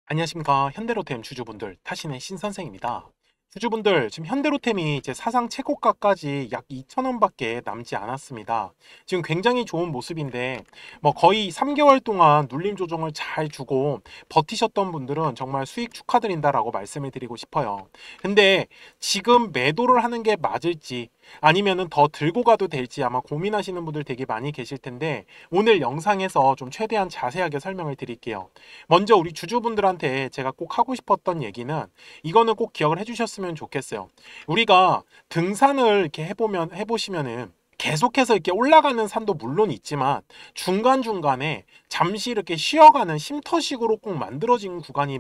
안녕하십니까. 현대로템 주주분들, 타신의 신선생입니다. 주주분들, 지금 현대로템이 이제 사상 최고가까지 약 2,000원밖에 남지 않았습니다. 지금 굉장히 좋은 모습인데, 거의 3개월 동안 눌림 조정을 잘 주고 버티셨던 분들은 정말 수익 축하드린다라고 말씀을 드리고 싶어요. 근데 지금 매도를 하는 게 맞을지, 아니면은 더 들고 가도 될지 아마 고민하시는 분들 되게 많이 계실 텐데, 오늘 영상에서 좀 최대한 자세하게 설명을 드릴게요. 먼저 우리 주주분들한테 제가 꼭 하고 싶었던 얘기는 이거는 꼭 기억을 해주셨으면 좋겠어요. 우리가 등산을 이렇게 해보시면은 계속해서 이렇게 올라가는 산도 물론 있지만 중간중간에 잠시 이렇게 쉬어가는 쉼터식으로 꼭 만들어진 구간이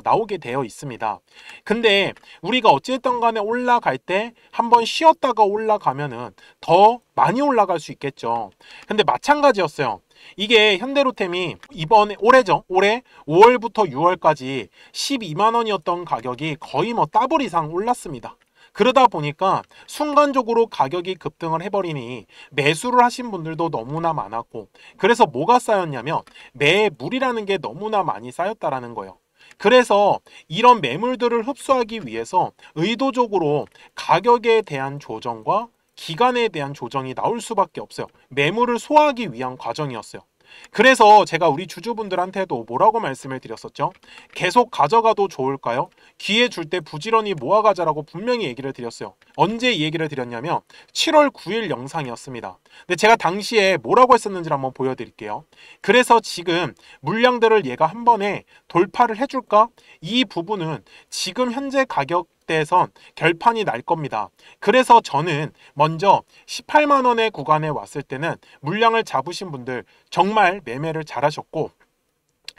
나오게 되어 있습니다. 근데 우리가 어쨌든 간에 올라갈 때 한번 쉬었다가 올라가면은 더 많이 올라갈 수 있겠죠. 근데 마찬가지였어요. 이게 현대로템이 이번에 올해 5월부터 6월까지 12만 원이었던 가격이 거의 더블 이상 올랐습니다. 그러다 보니까 순간적으로 가격이 급등을 해버리니 매수를 하신 분들도 너무나 많았고, 그래서 뭐가 쌓였냐면 매물이라는 게 너무나 많이 쌓였다라는 거예요. 그래서 이런 매물들을 흡수하기 위해서 의도적으로 가격에 대한 조정과 기간에 대한 조정이 나올 수밖에 없어요. 매물을 소화하기 위한 과정이었어요. 그래서 제가 우리 주주분들한테도 뭐라고 말씀을 드렸었죠? 계속 가져가도 좋을까요? 기회 줄 때 부지런히 모아가자라고 분명히 얘기를 드렸어요. 언제 이 얘기를 드렸냐면 7월 9일 영상이었습니다. 근데 제가 당시에 뭐라고 했었는지를 한번 보여드릴게요. 그래서 지금 물량들을 얘가 한 번에 돌파를 해줄까? 이 부분은 지금 현재 가격대에선 결판이 날 겁니다. 그래서 저는 먼저 18만 원의 구간에 왔을 때는 물량을 잡으신 분들 정말 매매를 잘하셨고,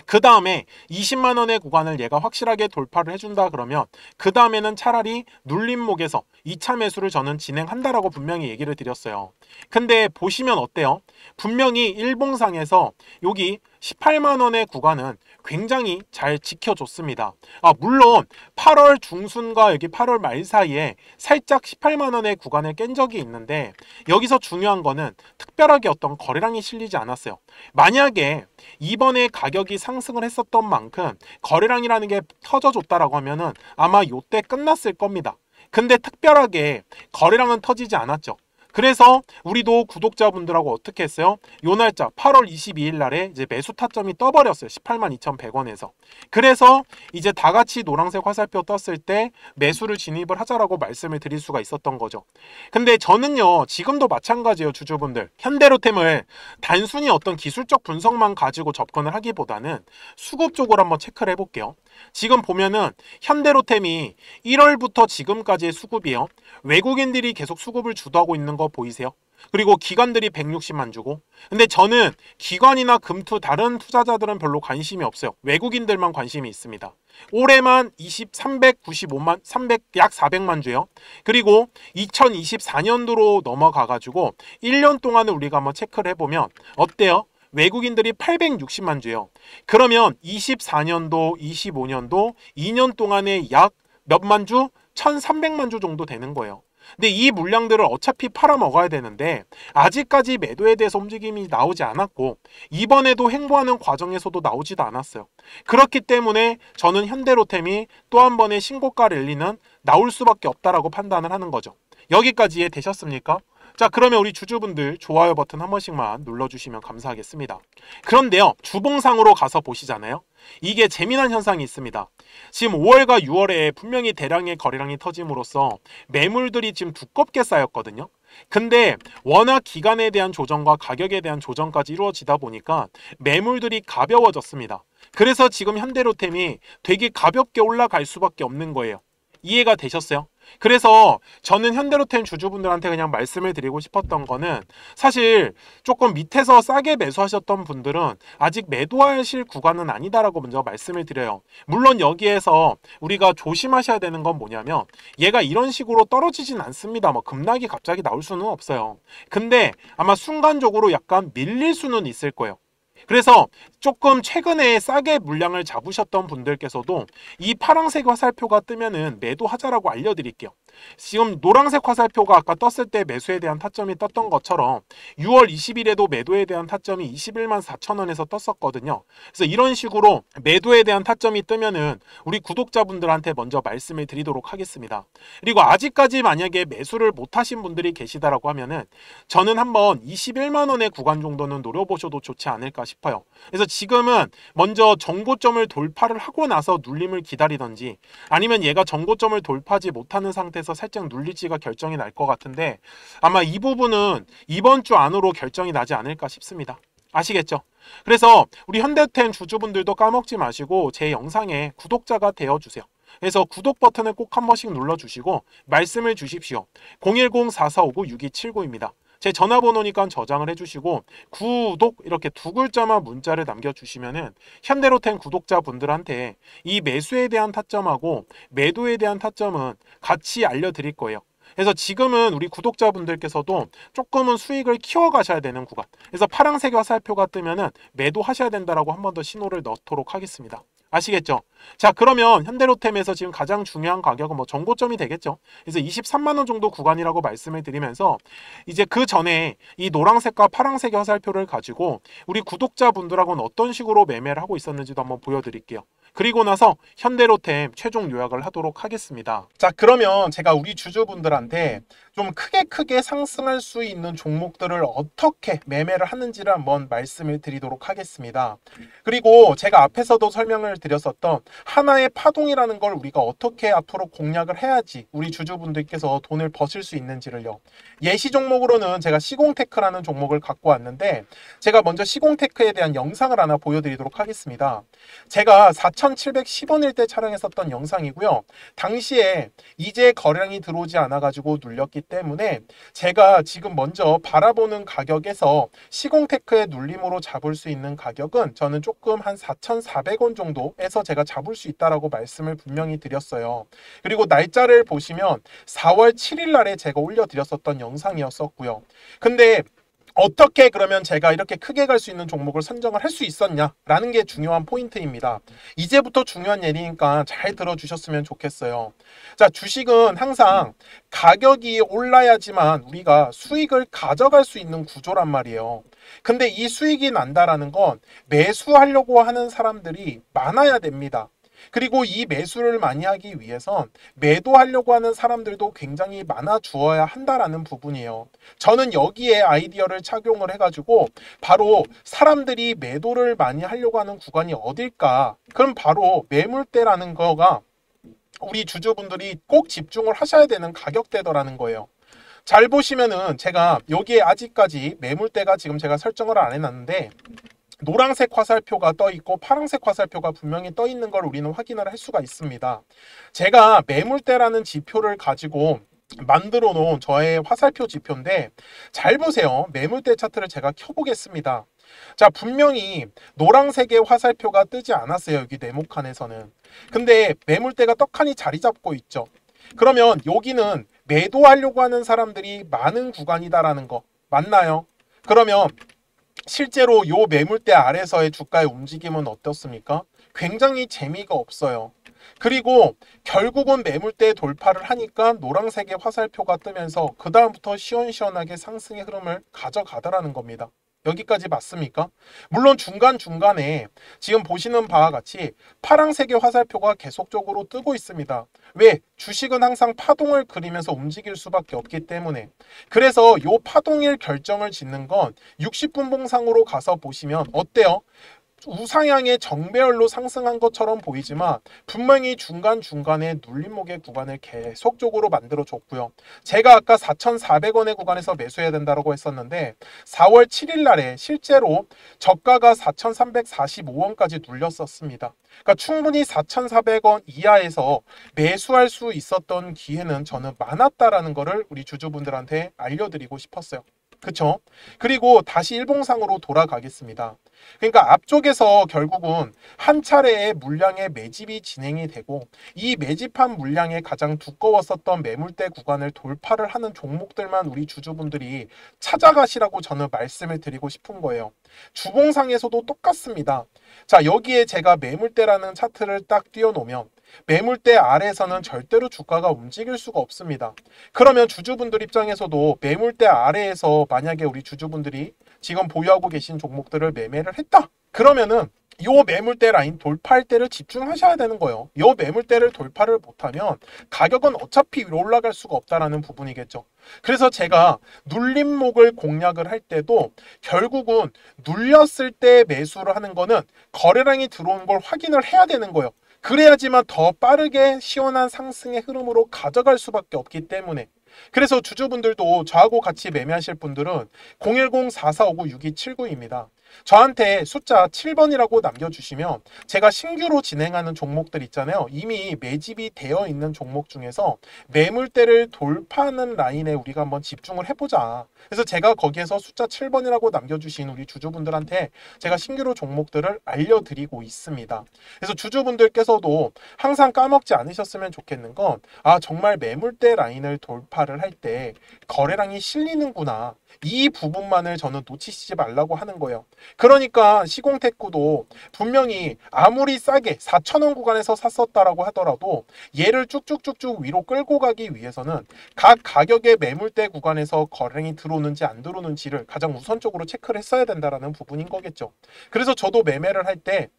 그 다음에 20만 원의 구간을 얘가 확실하게 돌파를 해준다 그러면 그 다음에는 차라리 눌림목에서 2차 매수를 저는 진행한다라고 분명히 얘기를 드렸어요. 근데 보시면 어때요? 분명히 일봉상에서 여기 18만 원의 구간은 굉장히 잘 지켜줬습니다. 물론 8월 중순과 여기 8월 말 사이에 살짝 18만 원의 구간을 깬 적이 있는데, 여기서 중요한 거는 특별하게 어떤 거래량이 실리지 않았어요. 만약에 이번에 가격이 상승을 했었던 만큼 거래량이라는 게 터져줬다라고 하면은 아마 요때 끝났을 겁니다. 근데 특별하게 거래량은 터지지 않았죠. 그래서 우리도 구독자분들하고 어떻게 했어요? 요 날짜 8월 22일 날에 이제 매수 타점이 떠버렸어요. 18만 2,100원에서. 그래서 이제 다 같이 노란색 화살표 떴을 때 매수를 진입을 하자라고 말씀을 드릴 수가 있었던 거죠. 근데 저는요, 지금도 마찬가지예요, 주주분들. 현대로템을 단순히 어떤 기술적 분석만 가지고 접근을 하기보다는 수급적으로 한번 체크를 해볼게요. 지금 보면은 현대로템이 1월부터 지금까지의 수급이요. 외국인들이 계속 수급을 주도하고 있는 거 보이세요? 그리고 기관들이 160만 주고. 근데 저는 기관이나 금투 다른 투자자들은 별로 관심이 없어요. 외국인들만 관심이 있습니다. 올해만 395만, 약 400만 주요. 그리고 2024년도로 넘어가가지고 1년 동안을 우리가 한번 체크를 해보면 어때요? 외국인들이 860만 주요. 그러면 24년도, 25년도 2년 동안에 약 몇만 주? 1300만 주 정도 되는 거예요. 근데 이 물량들을 어차피 팔아먹어야 되는데 아직까지 매도에 대해서 움직임이 나오지 않았고, 이번에도 행보하는 과정에서도 나오지도 않았어요. 그렇기 때문에 저는 현대로템이 또 한 번의 신고가 랠리는 나올 수밖에 없다라고 판단을 하는 거죠. 여기까지 이해되셨습니까? 자, 그러면 우리 주주분들 좋아요 버튼 한 번씩만 눌러주시면 감사하겠습니다. 그런데요, 주봉상으로 가서 보시잖아요. 이게 재미난 현상이 있습니다. 지금 5월과 6월에 분명히 대량의 거래량이 터짐으로써 매물들이 지금 두껍게 쌓였거든요. 근데 워낙 기간에 대한 조정과 가격에 대한 조정까지 이루어지다 보니까 매물들이 가벼워졌습니다. 그래서 지금 현대로템이 되게 가볍게 올라갈 수밖에 없는 거예요. 이해가 되셨어요? 그래서 저는 현대로템 주주분들한테 그냥 말씀을 드리고 싶었던 거는, 사실 조금 밑에서 싸게 매수하셨던 분들은 아직 매도하실 구간은 아니다라고 먼저 말씀을 드려요. 물론 여기에서 우리가 조심하셔야 되는 건 뭐냐면, 얘가 이런 식으로 떨어지진 않습니다. 급락이 갑자기 나올 수는 없어요. 근데 아마 순간적으로 약간 밀릴 수는 있을 거예요. 그래서 조금 최근에 싸게 물량을 잡으셨던 분들께서도 이 파란색 화살표가 뜨면은 매도하자라고 알려드릴게요. 지금 노란색 화살표가 아까 떴을 때 매수에 대한 타점이 떴던 것처럼 6월 20일에도 매도에 대한 타점이 21만 4천 원에서 떴었거든요. 그래서 이런 식으로 매도에 대한 타점이 뜨면은 우리 구독자분들한테 먼저 말씀을 드리도록 하겠습니다. 그리고 아직까지 만약에 매수를 못 하신 분들이 계시다라고 하면은 저는 한번 21만 원의 구간 정도는 노려보셔도 좋지 않을까 싶어요. 그래서 지금은 먼저 정고점을 돌파를 하고 나서 눌림을 기다리던지, 아니면 얘가 정고점을 돌파하지 못하는 상태에서 살짝 눌릴지가 결정이 날 것 같은데, 아마 이 부분은 이번 주 안으로 결정이 나지 않을까 싶습니다. 아시겠죠? 그래서 우리 현대템 주주분들도 까먹지 마시고 제 영상에 구독자가 되어주세요. 그래서 구독 버튼을 꼭 한 번씩 눌러주시고 말씀을 주십시오. 010-4459-6279입니다. 제 전화번호니까 저장을 해주시고 구독 이렇게 두 글자만 문자를 남겨주시면은 현대로템 구독자분들한테 이 매수에 대한 타점하고 매도에 대한 타점은 같이 알려드릴 거예요. 그래서 지금은 우리 구독자분들께서도 조금은 수익을 키워가셔야 되는 구간, 그래서 파란색 화살표가 뜨면은 매도하셔야 된다라고 한 번 더 신호를 넣도록 하겠습니다. 아시겠죠? 자, 그러면 현대로템에서 지금 가장 중요한 가격은 뭐 정고점이 되겠죠. 그래서 23만 원 정도 구간이라고 말씀을 드리면서 이제 그 전에 이 노란색과 파란색의 화살표를 가지고 우리 구독자분들하고는 어떤 식으로 매매를 하고 있었는지도 한번 보여드릴게요. 그리고 나서 현대로템 최종 요약을 하도록 하겠습니다. 자, 그러면 제가 우리 주주분들한테 좀 크게 상승할 수 있는 종목들을 어떻게 매매를 하는지를 한번 말씀을 드리도록 하겠습니다. 그리고 제가 앞에서도 설명을 드렸었던 하나의 파동이라는 걸 우리가 어떻게 앞으로 공략을 해야지 우리 주주분들께서 돈을 버실 수 있는지를요. 예시 종목으로는 제가 시공테크라는 종목을 갖고 왔는데, 제가 먼저 시공테크에 대한 영상을 하나 보여드리도록 하겠습니다. 제가 4,710원일 때 촬영했었던 영상이고요. 당시에 이제 거량이 들어오지 않아가지고 눌렸기 때문에 제가 지금 먼저 바라보는 가격에서 시공테크의 눌림으로 잡을 수 있는 가격은 저는 조금 한 4,400원 정도에서 제가 잡을 수 있다라고 말씀을 분명히 드렸어요. 그리고 날짜를 보시면 4월 7일 날에 제가 올려드렸었던 영상이었었고요. 근데 어떻게 그러면 제가 이렇게 크게 갈 수 있는 종목을 선정을 할 수 있었냐라는 게 중요한 포인트입니다. 이제부터 중요한 얘기니까 잘 들어주셨으면 좋겠어요. 자, 주식은 항상 가격이 올라야지만 우리가 수익을 가져갈 수 있는 구조란 말이에요. 근데 이 수익이 난다라는 건 매수하려고 하는 사람들이 많아야 됩니다. 그리고 이 매수를 많이 하기 위해선 매도하려고 하는 사람들도 굉장히 많아 주어야 한다라는 부분이에요. 저는 여기에 아이디어를 착용을 해가지고 바로 사람들이 매도를 많이 하려고 하는 구간이 어딜까? 그럼 바로 매물대라는 거가 우리 주주분들이 꼭 집중을 하셔야 되는 가격대더라는 거예요. 잘 보시면은 제가 여기에 아직까지 매물대가 지금 제가 설정을 안 해놨는데, 노란색 화살표가 떠 있고 파란색 화살표가 분명히 떠 있는 걸 우리는 확인을 할 수가 있습니다. 제가 매물대라는 지표를 가지고 만들어 놓은 저의 화살표 지표인데, 잘 보세요. 매물대 차트를 제가 켜보겠습니다. 자, 분명히 노란색의 화살표가 뜨지 않았어요. 여기 네모칸에서는. 근데 매물대가 떡하니 자리 잡고 있죠. 그러면 여기는 매도하려고 하는 사람들이 많은 구간이다라는 거 맞나요? 그러면 실제로 요 매물대 아래서의 주가의 움직임은 어떻습니까? 굉장히 재미가 없어요. 그리고 결국은 매물대 돌파를 하니까 노란색의 화살표가 뜨면서 그 다음부터 시원시원하게 상승의 흐름을 가져가더라는 겁니다. 여기까지 맞습니까? 물론 중간중간에 지금 보시는 바와 같이 파란색의 화살표가 계속적으로 뜨고 있습니다. 왜? 주식은 항상 파동을 그리면서 움직일 수밖에 없기 때문에. 그래서 이 파동일 결정을 짓는 건 60분 봉상으로 가서 보시면 어때요? 우상향의 정배열로 상승한 것처럼 보이지만 분명히 중간중간에 눌림목의 구간을 계속적으로 만들어줬고요. 제가 아까 4,400원의 구간에서 매수해야 된다고 했었는데 4월 7일 날에 실제로 저가가 4,345원까지 눌렸었습니다. 그러니까 충분히 4,400원 이하에서 매수할 수 있었던 기회는 저는 많았다라는 거를 우리 주주분들한테 알려드리고 싶었어요. 그쵸? 그리고 다시 일봉상으로 돌아가겠습니다. 그러니까 앞쪽에서 결국은 한 차례의 물량의 매집이 진행이 되고, 이 매집한 물량의 가장 두꺼웠었던 매물대 구간을 돌파를 하는 종목들만 우리 주주분들이 찾아가시라고 저는 말씀을 드리고 싶은 거예요. 주봉상에서도 똑같습니다. 자, 여기에 제가 매물대라는 차트를 딱 띄워놓으면 매물대 아래에서는 절대로 주가가 움직일 수가 없습니다. 그러면 주주분들 입장에서도 매물대 아래에서 만약에 우리 주주분들이 지금 보유하고 계신 종목들을 매매를 했다. 그러면은 요 매물대 라인 돌파할 때를 집중하셔야 되는 거예요. 요 매물대를 돌파를 못하면 가격은 어차피 위로 올라갈 수가 없다라는 부분이겠죠. 그래서 제가 눌림목을 공략을 할 때도 결국은 눌렸을 때 매수를 하는 거는 거래량이 들어온 걸 확인을 해야 되는 거예요. 그래야지만 더 빠르게 시원한 상승의 흐름으로 가져갈 수밖에 없기 때문에. 그래서 주주분들도 저하고 같이 매매하실 분들은 010-4459-6279입니다. 저한테 숫자 7번이라고 남겨주시면 제가 신규로 진행하는 종목들 있잖아요. 이미 매집이 되어 있는 종목 중에서 매물대를 돌파하는 라인에 우리가 한번 집중을 해보자. 그래서 제가 거기에서 숫자 7번이라고 남겨주신 우리 주주분들한테 제가 신규로 종목들을 알려드리고 있습니다. 그래서 주주분들께서도 항상 까먹지 않으셨으면 좋겠는 건 정말 매물대 라인을 돌파를 할 때 거래량이 실리는구나. 이 부분만을 저는 놓치시지 말라고 하는 거예요. 그러니까 시공테크도 분명히 아무리 싸게 4,000원 구간에서 샀었다라고 하더라도 얘를 쭉쭉쭉쭉 위로 끌고 가기 위해서는 각 가격의 매물대 구간에서 거래량이 들어오는지 안 들어오는지를 가장 우선적으로 체크를 했어야 된다는 부분인 거겠죠. 그래서 저도 매매를 할 때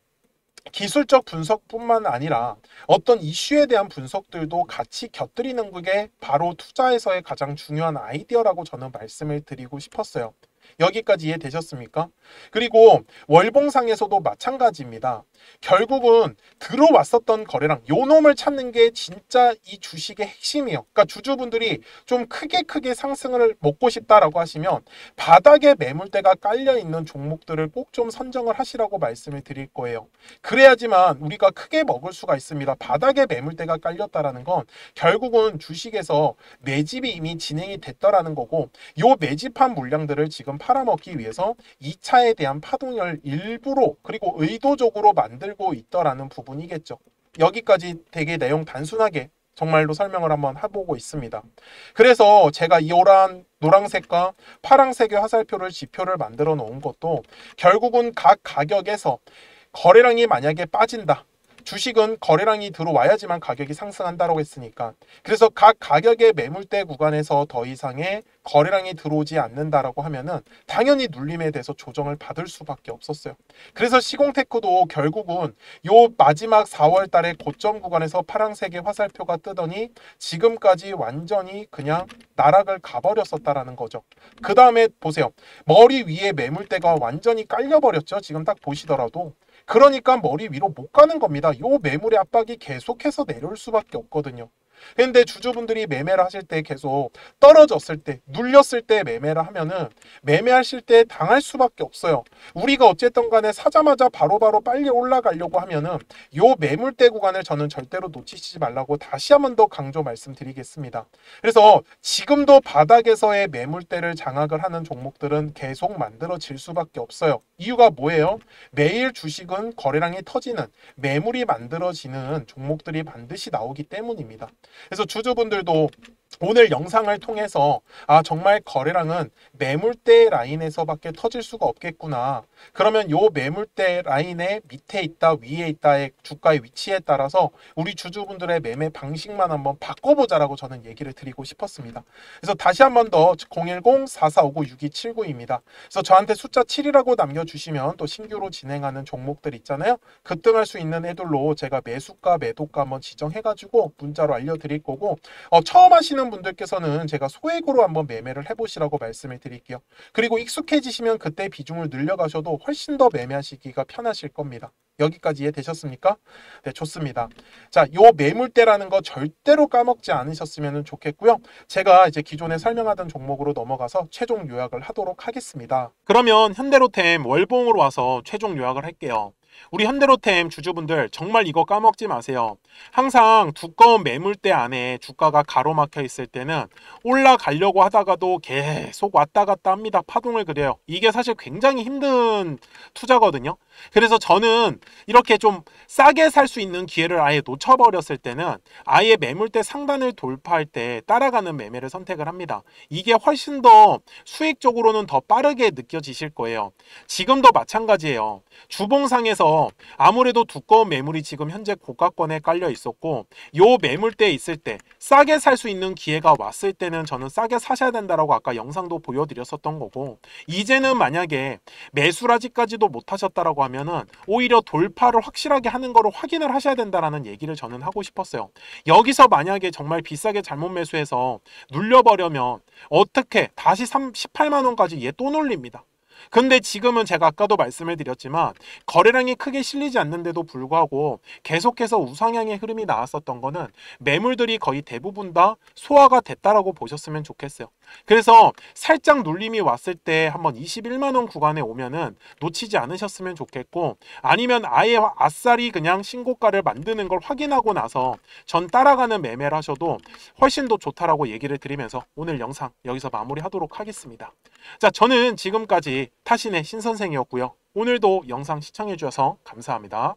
기술적 분석뿐만 아니라 어떤 이슈에 대한 분석들도 같이 곁들이는 게 바로 투자에서의 가장 중요한 아이디어라고 저는 말씀을 드리고 싶었어요. 여기까지 이해되셨습니까? 그리고 월봉상에서도 마찬가지입니다. 결국은 들어왔었던 거래량, 요 놈을 찾는 게 진짜 이 주식의 핵심이에요. 그러니까 주주분들이 좀 크게 상승을 먹고 싶다라고 하시면 바닥에 매물대가 깔려있는 종목들을 꼭 좀 선정을 하시라고 말씀을 드릴 거예요. 그래야지만 우리가 크게 먹을 수가 있습니다. 바닥에 매물대가 깔렸다라는 건 결국은 주식에서 매집이 이미 진행이 됐다라는 거고, 요 매집한 물량들을 지금 팔아먹기 위해서 2차에 대한 파동을 일부러 그리고 의도적으로 만들고 있더라는 부분이겠죠. 여기까지 되게 내용 단순하게 정말로 설명을 한번 해보고 있습니다. 그래서 제가 이 노란색과 파란색의 화살표를 지표를 만들어 놓은 것도 결국은 각 가격에서 거래량이 만약에 빠진다. 주식은 거래량이 들어와야지만 가격이 상승한다고 했으니까. 그래서 각 가격의 매물대 구간에서 더 이상의 거래량이 들어오지 않는다라고 하면은 당연히 눌림에 대해서 조정을 받을 수밖에 없었어요. 그래서 시공테크도 결국은 요 마지막 4월 달에 고점 구간에서 파란색의 화살표가 뜨더니 지금까지 완전히 그냥 나락을 가버렸었다라는 거죠. 그 다음에 보세요. 머리 위에 매물대가 완전히 깔려버렸죠. 지금 딱 보시더라도. 그러니까 머리 위로 못 가는 겁니다. 요 매물의 압박이 계속해서 내려올 수밖에 없거든요. 근데 주주분들이 매매를 하실 때 계속 떨어졌을 때, 눌렸을 때 매매를 하면은 매매하실 때 당할 수밖에 없어요. 우리가 어쨌든 간에 사자마자 바로바로 빨리 올라가려고 하면은 요 매물대 구간을 저는 절대로 놓치시지 말라고 다시 한 번 더 강조 말씀드리겠습니다. 그래서 지금도 바닥에서의 매물대를 장악을 하는 종목들은 계속 만들어질 수밖에 없어요. 이유가 뭐예요? 매일 주식은 거래량이 터지는 매물이 만들어지는 종목들이 반드시 나오기 때문입니다. 그래서 주주분들도 오늘 영상을 통해서 정말 거래량은 매물대 라인에서밖에 터질 수가 없겠구나. 그러면 요 매물대 라인의 밑에 있다 위에 있다의 주가의 위치에 따라서 우리 주주분들의 매매 방식만 한번 바꿔보자라고 저는 얘기를 드리고 싶었습니다. 그래서 다시 한 번 더 010-4459-6279입니다. 그래서 저한테 숫자 7이라고 남겨주시면 또 신규로 진행하는 종목들 있잖아요. 급등할 수 있는 애들로 제가 매수가 매도가 한번 지정해가지고 문자로 알려드릴 거고, 처음 하시는 분들께서는 제가 소액으로 한번 매매를 해보시라고 말씀을 드릴게요. 그리고 익숙해지시면 그때 비중을 늘려가셔도 훨씬 더 매매하시기가 편하실 겁니다. 여기까지 이해되셨습니까? 네, 좋습니다. 자, 요 매물대라는 거 절대로 까먹지 않으셨으면 좋겠고요. 제가 이제 기존에 설명하던 종목으로 넘어가서 최종 요약을 하도록 하겠습니다. 그러면 현대로템 월봉으로 와서 최종 요약을 할게요. 우리 현대로템 주주분들 정말 이거 까먹지 마세요. 항상 두꺼운 매물대 안에 주가가 가로막혀 있을 때는 올라가려고 하다가도 계속 왔다 갔다 합니다. 파동을 그려요. 이게 사실 굉장히 힘든 투자거든요. 그래서 저는 이렇게 좀 싸게 살 수 있는 기회를 아예 놓쳐버렸을 때는 아예 매물대 상단을 돌파할 때 따라가는 매매를 선택을 합니다. 이게 훨씬 더 수익적으로는 더 빠르게 느껴지실 거예요. 지금도 마찬가지예요. 주봉상에서 그래서 아무래도 두꺼운 매물이 지금 현재 고가권에 깔려 있었고, 요 매물대에 있을 때 싸게 살 수 있는 기회가 왔을 때는 저는 싸게 사셔야 된다라고 아까 영상도 보여드렸었던 거고, 이제는 만약에 매수를 아직까지도 못 하셨다라고 하면은 오히려 돌파를 확실하게 하는 거로 확인을 하셔야 된다라는 얘기를 저는 하고 싶었어요. 여기서 만약에 정말 비싸게 잘못 매수해서 눌려버려면 어떻게 다시 18만 원까지 얘 또 눌립니다. 근데 지금은 제가 아까도 말씀을 드렸지만 거래량이 크게 실리지 않는데도 불구하고 계속해서 우상향의 흐름이 나왔었던 거는 매물들이 거의 대부분 다 소화가 됐다라고 보셨으면 좋겠어요. 그래서 살짝 눌림이 왔을 때 한번 21만 원 구간에 오면은 놓치지 않으셨으면 좋겠고, 아니면 아예 아싸리 그냥 신고가를 만드는 걸 확인하고 나서 전 따라가는 매매를 하셔도 훨씬 더 좋다라고 얘기를 드리면서 오늘 영상 여기서 마무리하도록 하겠습니다. 자, 저는 지금까지 타신의 신선생이었고요. 오늘도 영상 시청해 주셔서 감사합니다.